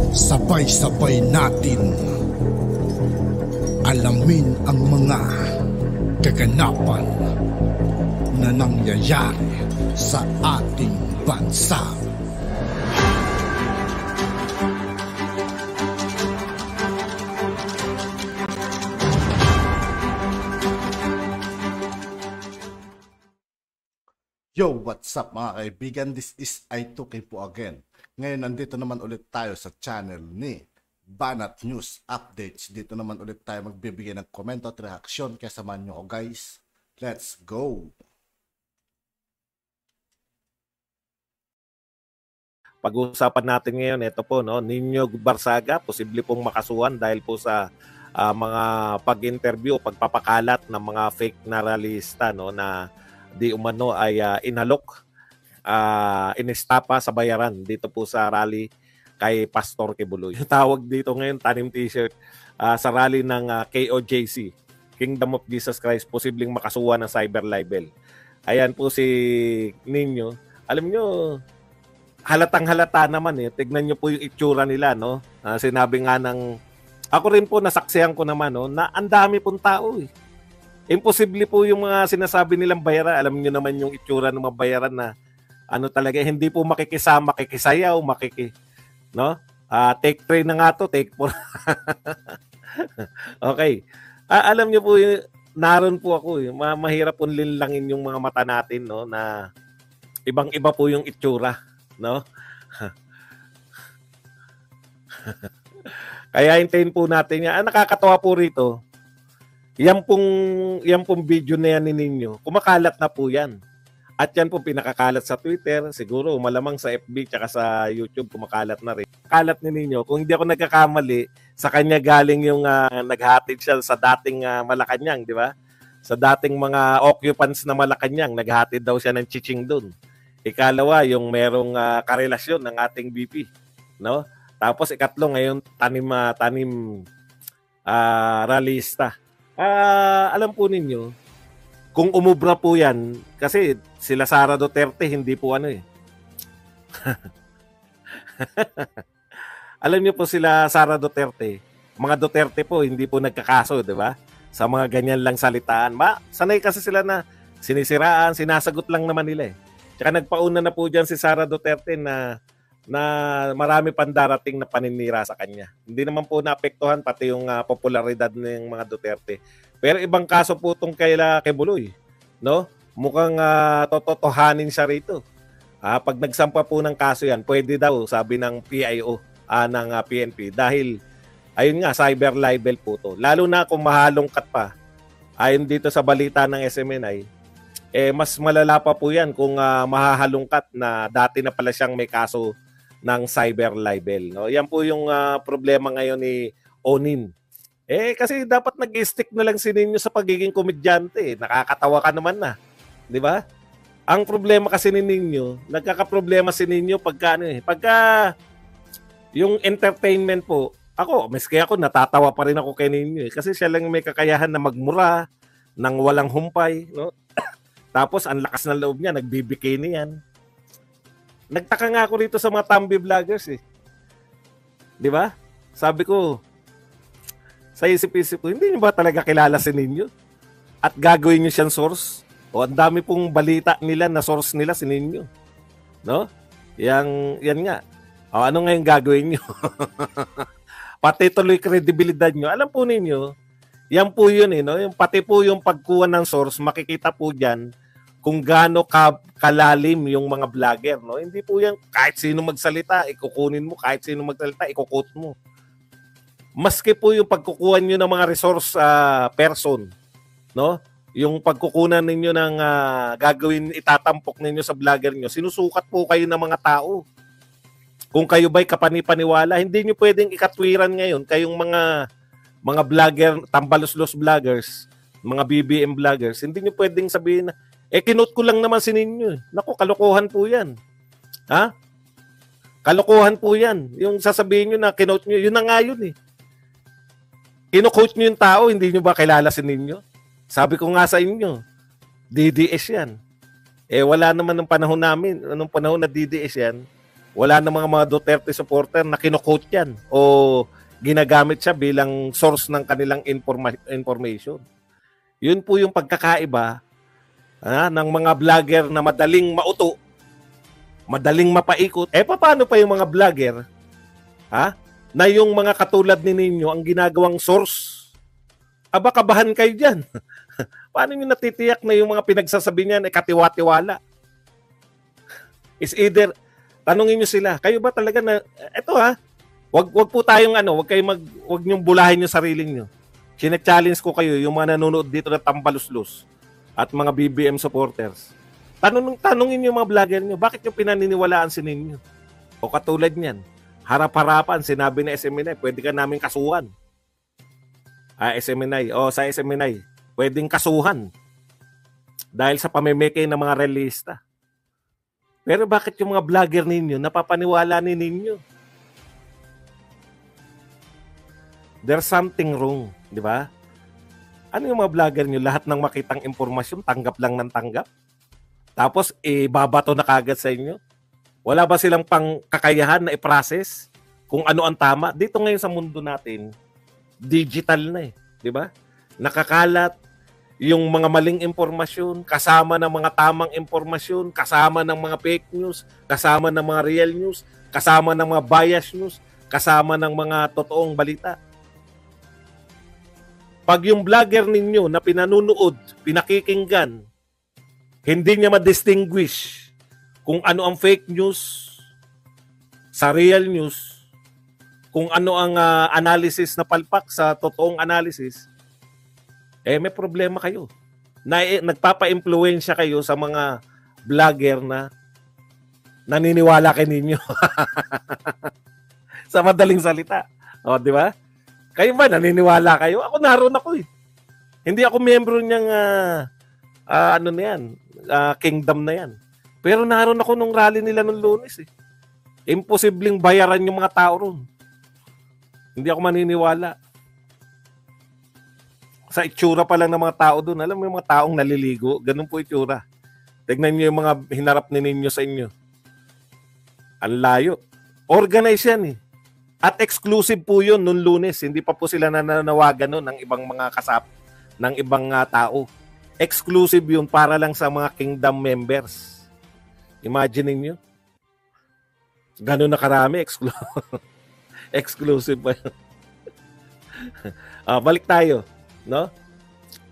Sabay-sabay natin alamin ang mga kaganapan na nangyayari sa ating bansa. Yo, what's up mga kaibigan? This is I2K po again. Ngayon nandito naman ulit tayo sa channel ni Banat News Updates. Dito naman ulit tayo magbibigay ng komento at reaksyon. Kaya samahan nyo ko guys. Let's go! Pag-uusapan natin ngayon, ito po, no, Nino Barsaga, posible pong makasuhan dahil po sa mga pag-interview, pagpapakalat ng mga fake na rallyista, no, na di umano ay inalok, inestapa sa bayaran dito po sa rally kay Pastor Kibuloy. Tawag dito ngayon, tanim t-shirt, sa rally ng KOJC, Kingdom of Jesus Christ, posibleng makasuhan ng cyber libel. Ayan po si Nino. Alam nyo, halatang halata naman eh. Tignan nyo po yung itsura nila, no? Sinabi nga ng, ako rin po nasaksihan ko naman, no, na ang dami pong tao eh. Imposible po yung mga sinasabi nilang bayaran. Alam niyo naman yung itsura ng mga bayaran na ano talaga, hindi po makikisama, makikisayaw, no? Take 3 na nga to, take 4. Okay. Alam niyo po, naroon po ako. Mahirap pong linlangin yung mga mata natin, no? Na ibang-iba po yung itsura, no? Kaya hintayin po natin yan. Nakakatawa po rito. Yan pong video na yan ni Nino, kumakalat na po yan. At yan po pinakakalat sa Twitter, siguro malamang sa FB tsaka sa YouTube kumakalat na rin. Kalat ni Nino, kung hindi ako nagkakamali, sa kanya galing yung naghatid siya sa dating Malacanang, di ba? Sa dating mga occupants na Malacanang, naghatid daw siya ng chiching doon. Ikalawa, yung merong karelasyon ng ating BP, no? Tapos ikatlo, ngayon tanim rallyista. Alam po ninyo, kung umubra po yan, kasi sila Sara Duterte, hindi po ano eh. Alam niyo po sila Sara Duterte, mga Duterte po, hindi po nagkakaso, di ba? Sa mga ganyan lang salitaan. Sanay kasi sila na sinisiraan, sinasagot lang naman nila eh. Tsaka nagpauna na po dyan si Sara Duterte na marami pang darating na paninira sa kanya. Hindi naman po naapektuhan pati yung popularidad ng mga Duterte. Pero ibang kaso po itong kay Kibuloy, no? Mukhang totohanin siya rito. Pag nagsampa po ng kaso yan, pwede daw, sabi ng PIO, ng PNP. Dahil, ayun nga, cyber libel po to. Lalo na kung mahalongkat pa, ayon dito sa balita ng SMNI, mas malala pa po yan kung mahahalongkat na dati na pala siyang may kaso ng cyber libel, no? Yan po yung problema ngayon ni Onin. Kasi dapat nag-stick na lang si Nino sa pagiging komedyante. Nakakatawa ka naman na, 'di ba? Ang problema kasi ni Nino, nagkakaproblema si Nino pagka yung entertainment po. Maski ako natatawa pa rin ako kay Nino kasi siya lang may kakayahan na magmura ng walang humpay, no? Tapos ang lakas ng loob niya, nagbibikini yan. Nagtaka nga ako rito sa mga Tambi vloggers eh. 'Di ba? Sabi ko, sa isip-isip ko, hindi niyo ba talaga kilala si Nino? At gagawin niyo siyang source? O ang dami pong balita nila na source nila si Nino. No? Yan nga. O ano ngayon gagawin niyo? Pati tuloy kredibilidad niyo. Alam po ninyo, yan po yun eh, no? Yung pati po yung pagkuha ng source, makikita po diyan kung gaano kalalim yung mga vlogger, no? Hindi po yan kahit sino magsalita, ikukunin mo, kahit sino magsalita, ikukot mo. Maski po yung pagkukuha niyo ng mga resource person, no? Yung pagkukunan ninyo ng gagawin, itatampok ninyo sa vlogger niyo, sinusukat po kayo ng mga tao. Kung kayo ba'y kapani-paniwala, hindi niyo pwedeng ikatwiran ngayon kayong mga vlogger, tambalos-los vloggers, mga BBM vloggers, hindi niyo pwedeng sabihin na kinot ko lang naman si Nino. Naku, kalokohan po yan. Ha? Kalokohan po yan. Yung sasabihin nyo na kinot nyo, yun na nga yun eh. Kino-coach nyo yung tao, hindi nyo ba kilala si Nino? Sabi ko nga sa inyo, DDS yan. Wala naman ng panahon namin, anong panahon na DDS yan, Wala na mga Duterte supporter na kino-quote yan o ginagamit siya bilang source ng kanilang information. Yun po yung pagkakaiba ng mga vlogger na madaling mauto, madaling mapaikot. Paano pa yung mga vlogger na yung mga katulad ni ninyo ang ginagawang source? Aba, kabahan kayo dyan. Paano nyo natitiyak na yung mga pinagsasabi niyan ay katiwa-tiwala? Is either, tanungin nyo sila, kayo ba talaga na, wag po tayong wag nyong bulahin yung sarili nyo. Chine-challenge ko kayo, yung mga nanonood dito na tambaluslos at mga BBM supporters. Tanungin nyo yung mga vlogger nyo, bakit yung pinaniniwalaan si ninyo? O katulad niyan, harap-harapan, sinabi na SMNI, pwede ka namin kasuhan. Sa SMNI, pwedeng kasuhan dahil sa pamimigay ng mga realista. Pero bakit yung mga vlogger ninyo napapaniwala ninyo? There's something wrong, di ba? Ano yung mga vlogger nyo? Lahat ng makitang impormasyon, tanggap lang ng tanggap? Tapos, babato na kagad sa inyo? Wala ba silang pang kakayahan na i-process kung ano ang tama? Dito ngayon sa mundo natin, digital na di ba? Nakakalat yung mga maling impormasyon, kasama ng mga tamang impormasyon, kasama ng mga fake news, kasama ng mga real news, kasama ng mga bias news, kasama ng mga totoong balita. Pag yung vlogger ninyo na pinanunood, pinakikinggan, hindi niya ma-distinguish kung ano ang fake news sa real news, kung ano ang analysis na palpak sa totoong analysis, may problema kayo. Nagpapa-impluwensya kayo sa mga vlogger na naniniwala kay ninyo. Sa madaling salita. O, di ba? Kayo ba, naniniwala kayo? Ako naroon ako Hindi ako miyembro niyang kingdom na yan. Pero naroon ako nung rally nila nung Lunes Imposibleng bayaran yung mga tao ron. Hindi ako maniniwala. Sa itsura pa lang ng mga tao doon, alam mo yung mga taong naliligo, ganun po itsura. Tignan niyo yung mga hinarap ni ninyo sa inyo. Ang layo. Organize yan At exclusive po yun noong Lunes. Hindi pa po sila nananawagan noon ng ibang mga ng ibang tao. Exclusive yun para lang sa mga kingdom members. Imagine niyo. Ganun na karami. Exclusive pa yun. Balik tayo. No?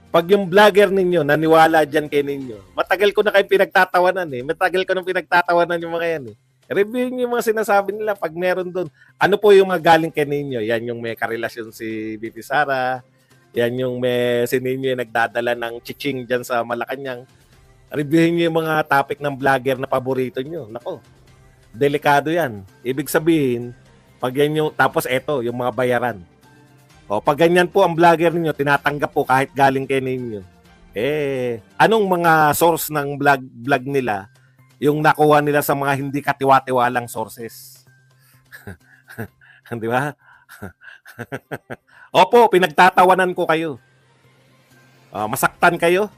Pag yung vlogger ninyo, naniwala dyan kay ninyo, matagal ko na kayo pinagtatawanan Matagal ko na pinagtatawanan yung mga yan Review niyo yung mga sinasabi nila pag meron doon. Ano po yung mga galing kay ninyo? Yan yung may karelasyon si BP Sara. Yan yung si ninyo yung nagdadala ng chiching dyan sa Malacanang. Reviewin niyo yung mga topic ng vlogger na paborito nyo. Nako, delikado yan. Ibig sabihin, pag yan yung, tapos eto, yung mga bayaran. O, pag ganyan po ang vlogger ninyo, tinatanggap po kahit galing kay ninyo. Anong mga source ng vlog nila yung nakuha nila sa mga hindi katiwa-tiwalang sources? Di ba? Opo, pinagtatawanan ko kayo. Masaktan kayo?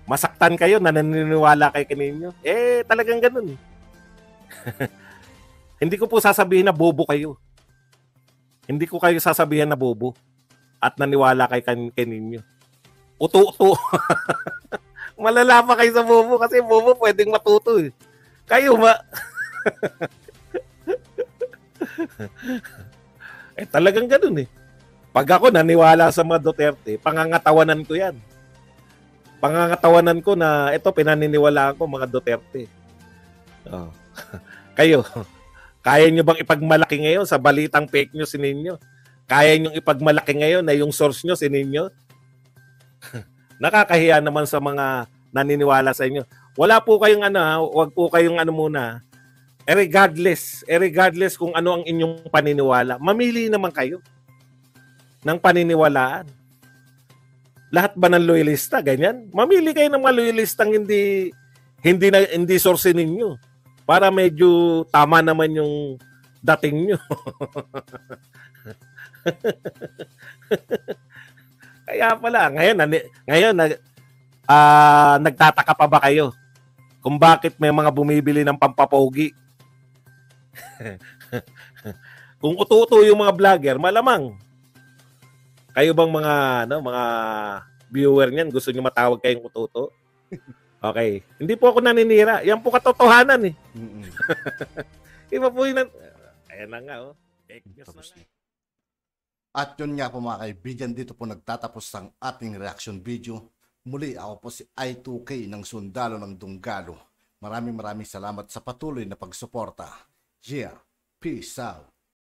Masaktan kayo na naniniwala kay kaninyo? Talagang ganun. Hindi ko po sasabihin na bobo kayo. Hindi ko kayo sasabihin na bobo at naniwala kay kaninyo. Uto-uto. Malala pa kayo sa bobo kasi bobo pwedeng matuto Kayo talagang ganun Pag ako naniwala sa mga Duterte, pangangatawanan ko yan. Pangangatawanan ko na ito pinaniniwalaan ko mga Duterte. Kayo, kaya nyo bang ipagmalaki ngayon sa balitang fake news ninyo? Kaya nyo ipagmalaki ngayon na yung source nyo ninyo? Nakakahiya naman sa mga naniniwala sa inyo. Wala po kayong wag po kayong muna. Regardless kung ano ang inyong paniniwala, mamili naman kayo ng paniniwalaan. Lahat ba ng loyalista ganyan? Mamili kayo ng mga loyalistang hindi source ninyo para medyo tama naman yung dating nyo. Kaya pala, ngayon nagtataka pa ba kayo kung bakit may mga bumibili ng pampapogi Kung uto-uto yung mga vlogger, malamang. Kayo bang mga viewer niyan gusto niyo matawag kayong uto-uto? Okay. Hindi po ako naninira. Yan po katotohanan eh. Mm-mm. Iba po yun. Ayan na nga, oh. Fake news na Tapos nga. na. At yun nga po mga kaibigan, dito po nagtatapos ang ating reaction video. Muli ako po si I2K ng Sundalo ng Dunggalo. Maraming salamat sa patuloy na pagsuporta. Yeah, peace out.